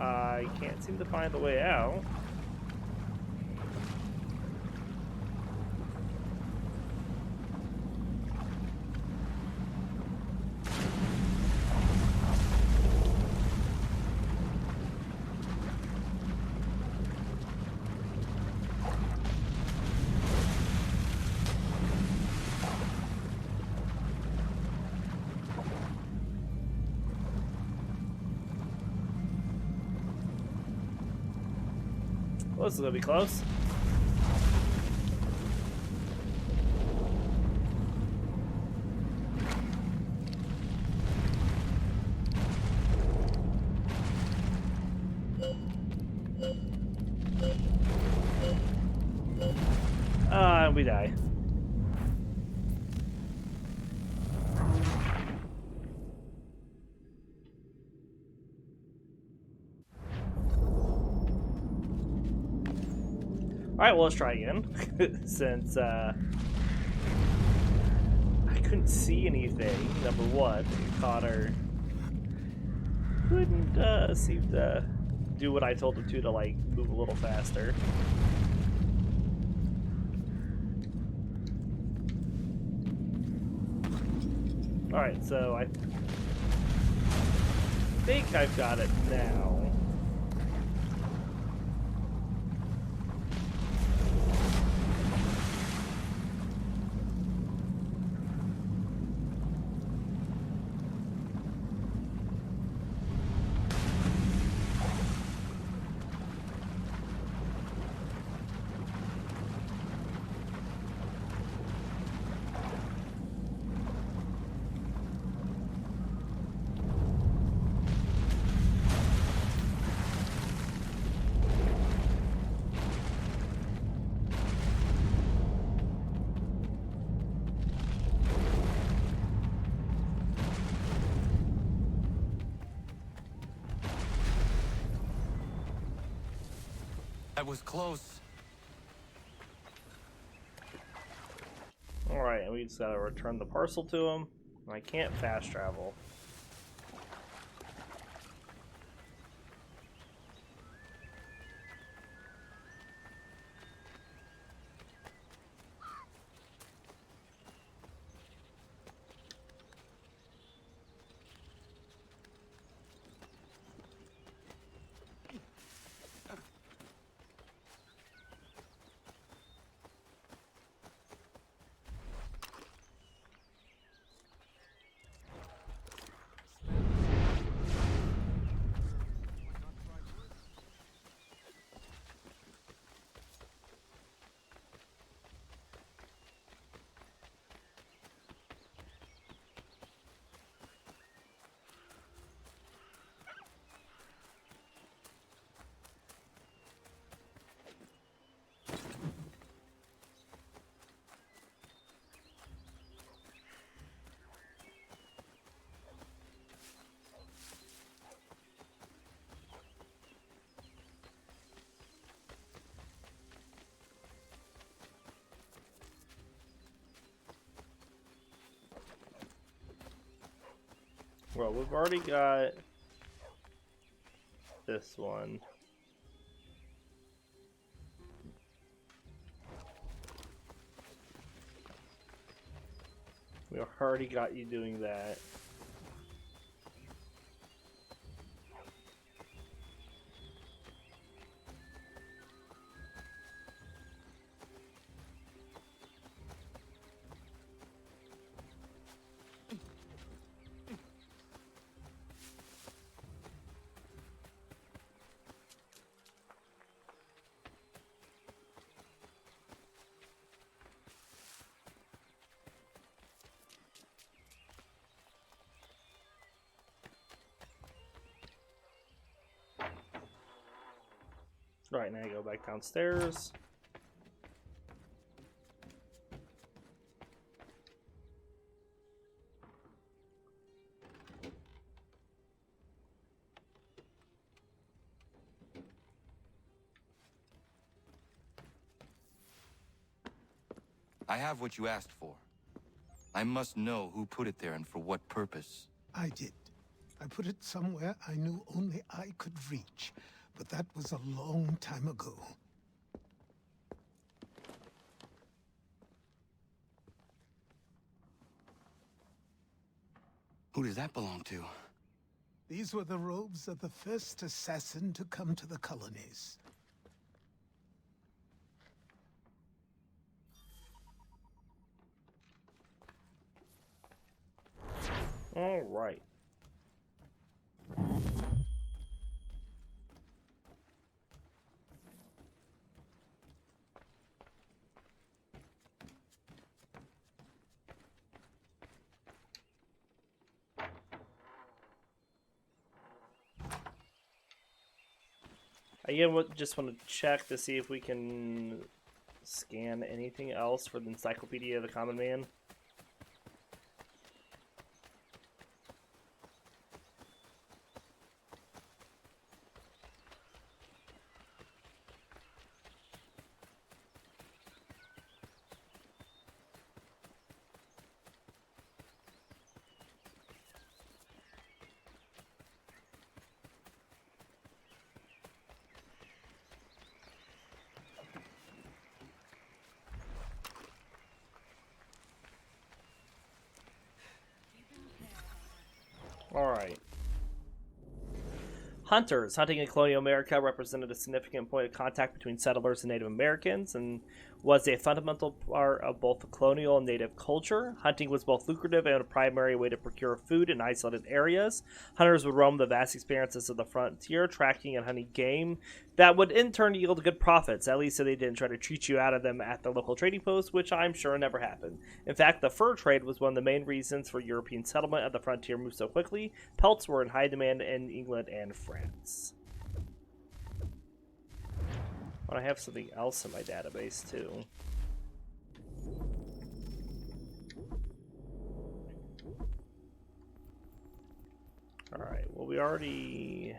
I can't seem to find the way out. this is gonna be close. We die. Alright, well, let's try again. Since I couldn't see anything, number one, Connor couldn't seem to do what I told him to like move a little faster. Alright, so I think I've got it now. That was close. Alright, and we just gotta return the parcel to him. I can't fast travel. Well, we've already got this one. We already got you doing that. Right, now I go back downstairs. I have what you asked for. I must know who put it there and for what purpose. I did. I put it somewhere I knew only I could reach, but that was a long time ago. Who does that belong to? These were the robes of the first assassin to come to the colonies. All right. Again, just want to check to see if we can scan anything else for the Encyclopedia of the Common Man. Alright. Hunters. Hunting in colonial America represented a significant point of contact between settlers and Native Americans and was a fundamental part of both the colonial and native culture. Hunting was both lucrative and a primary way to procure food in isolated areas. Hunters would roam the vast expanses of the frontier, tracking and hunting game that would in turn yield good profits, at least so they didn't try to cheat you out of them at the local trading post, which I'm sure never happened. In fact, the fur trade was one of the main reasons for European settlement at the frontier moved so quickly. Pelts were in high demand in England and France. I have something else in my database too. Alright, well we already...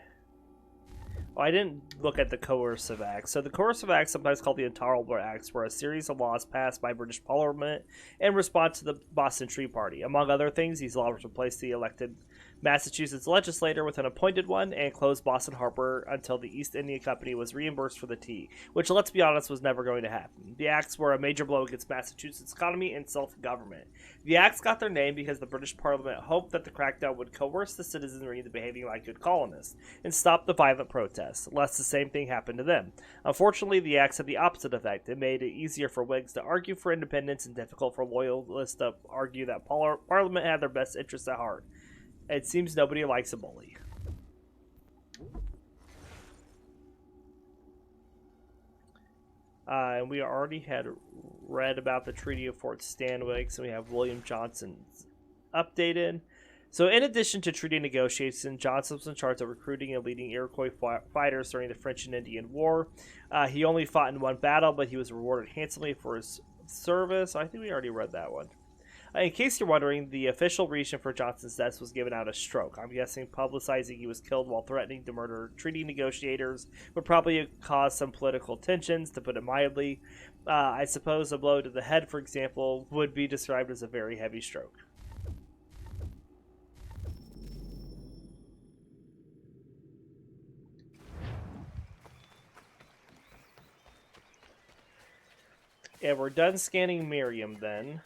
Well, I didn't look at the Coercive Acts. So the Coercive Acts, sometimes called the Intolerable Acts, were a series of laws passed by British Parliament in response to the Boston Tea Party. Among other things, these laws replaced the elected Massachusetts legislator with an appointed one and closed Boston Harbor until the East India Company was reimbursed for the tea, which, let's be honest, was never going to happen. The acts were a major blow against Massachusetts' economy and self-government. The acts got their name because the British Parliament hoped that the crackdown would coerce the citizenry into behaving like good colonists and stop the violent protests, lest the same thing happen to them. Unfortunately, the acts had the opposite effect. It made it easier for Whigs to argue for independence and difficult for Loyalists to argue that Parliament had their best interests at heart. It seems nobody likes a bully. And we already had read about the Treaty of Fort Stanwix, and we have William Johnson's updated. So in addition to treaty negotiations, Johnson was in charge of recruiting and leading Iroquois fighters during the French and Indian War. He only fought in one battle, but he was rewarded handsomely for his service. I think we already read that one. In case you're wondering, the official reason for Johnson's death was given out a stroke. I'm guessing publicizing he was killed while threatening to murder treaty negotiators would probably cause some political tensions, to put it mildly. I suppose a blow to the head, for example, would be described as a very heavy stroke. Yeah, we're done scanning Miriam then.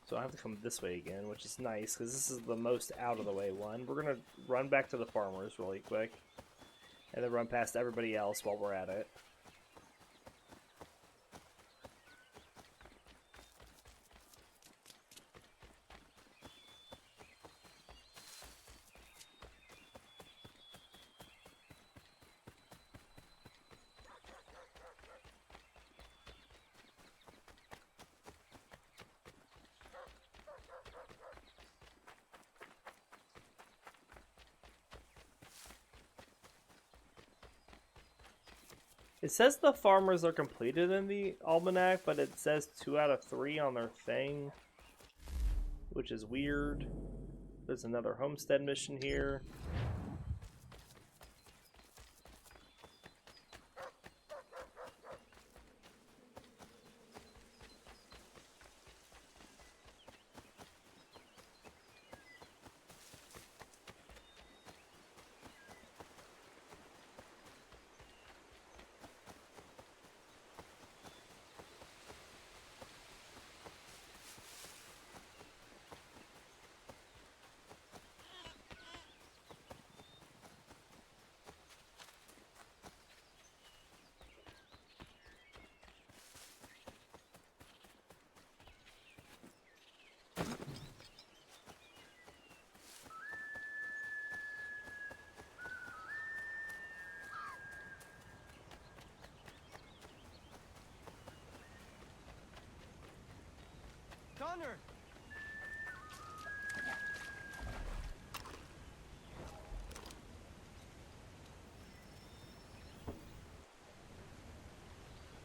So I have to come this way again, which is nice, because this is the most out-of-the-way one. We're going to run back to the farmers really quick, and then run past everybody else while we're at it. It says the farmers are completed in the almanac, but it says 2 out of 3 on their thing, which is weird. There's another homestead mission here.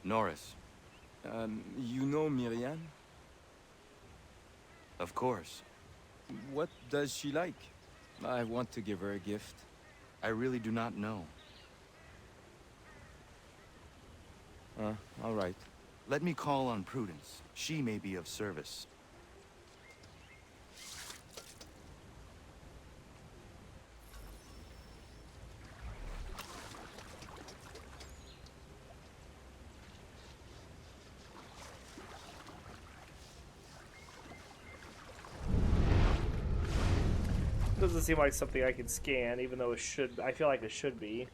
Norris. You know Miriam? Of course. What does she like? I want to give her a gift. I really do not know. All right. Let me call on Prudence. She may be of service. Doesn't seem like something I can scan, even though it should. I feel like it should be.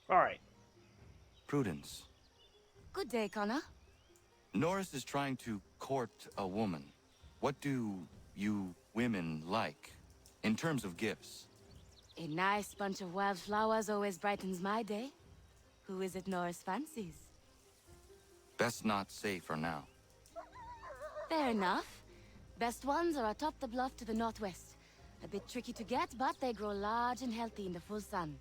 All right. Prudence. Good day, Connor. Norris is trying to court a woman. What do you women like, in terms of gifts? A nice bunch of wildflowers always brightens my day. Who is it Norris fancies? Best not say for now. Fair enough. Best ones are atop the bluff to the northwest. A bit tricky to get, but they grow large and healthy in the full sun.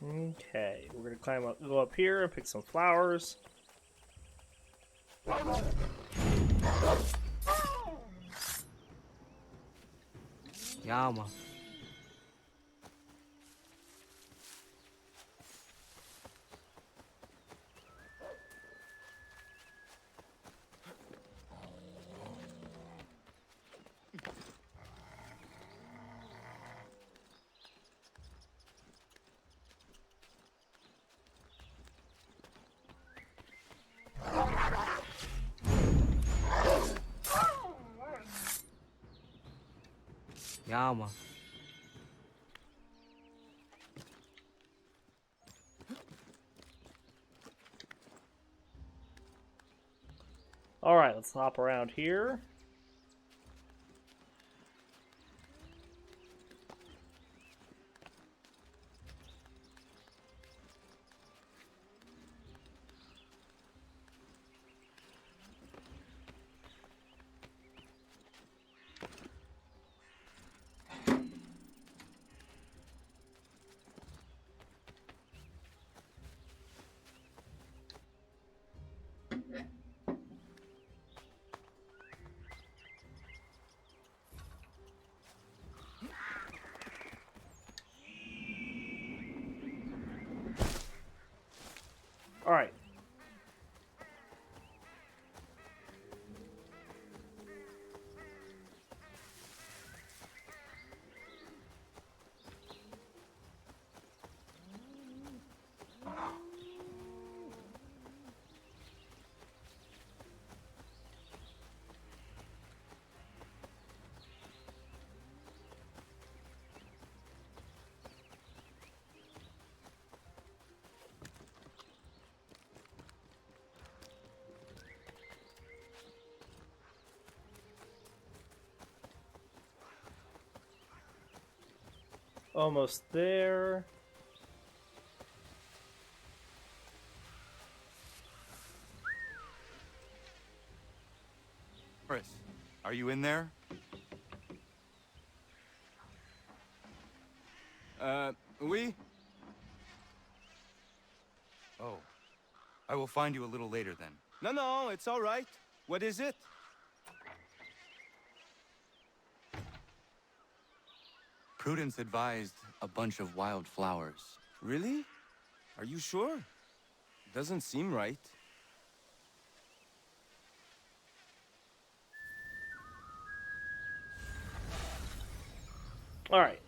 Okay, we're gonna go up here and pick some flowers. Yeah, man. Yeah, man. All right, let's hop around here. All right. Almost there. Chris, are you in there? Oui? Oh. I will find you a little later then. No, it's all right. What is it? Prudence advised a bunch of wild flowers. Really? Are you sure? Doesn't seem right. All right.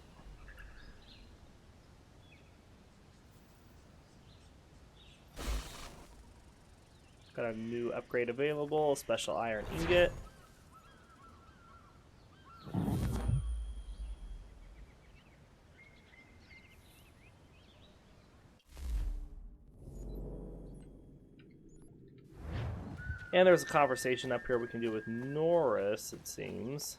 Got a new upgrade available, special iron ingot. And there's a conversation up here we can do with Norris, it seems.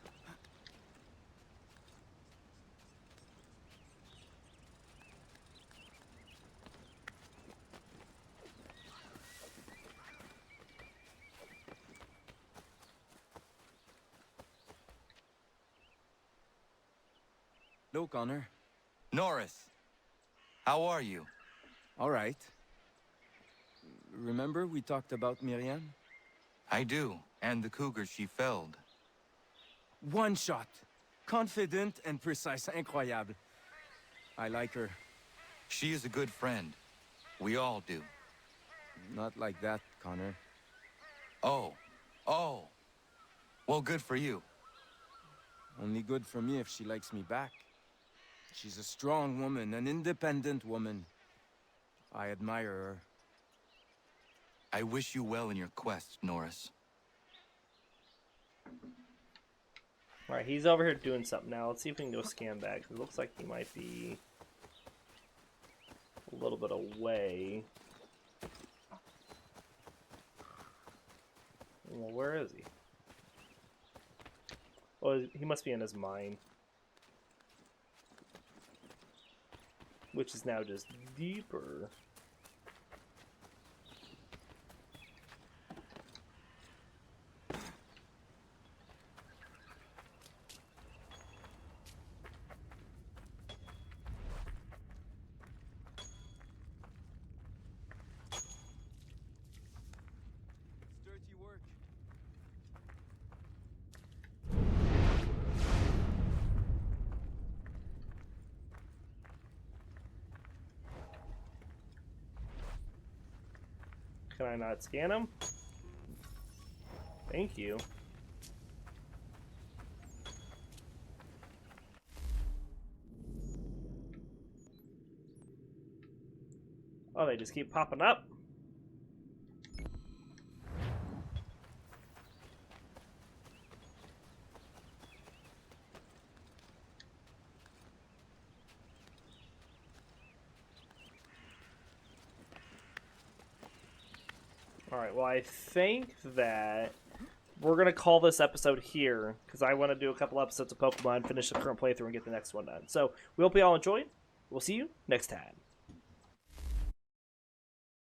Hello, Connor. Norris, how are you? All right. Remember we talked about Miriam? I do, and the cougar she felled. One shot. Confident and precise. Incroyable. I like her. She is a good friend. We all do. Not like that, Connor. Oh. Well, good for you. Only good for me if she likes me back. She's a strong woman, an independent woman. I admire her. I wish you well in your quest, Norris. Alright, he's over here doing something now. Let's see if we can go scan that, 'cause it looks like he might be a little bit away. Well, where is he? Oh, he must be in his mine. Which is now just deeper. Dirty work. Can I not scan him? Thank you. Oh, they just keep popping up. Alright, well, I think that we're going to call this episode here, because I want to do a couple episodes of Pokemon, finish the current playthrough, and get the next one done. So, we hope you all enjoyed. We'll see you next time.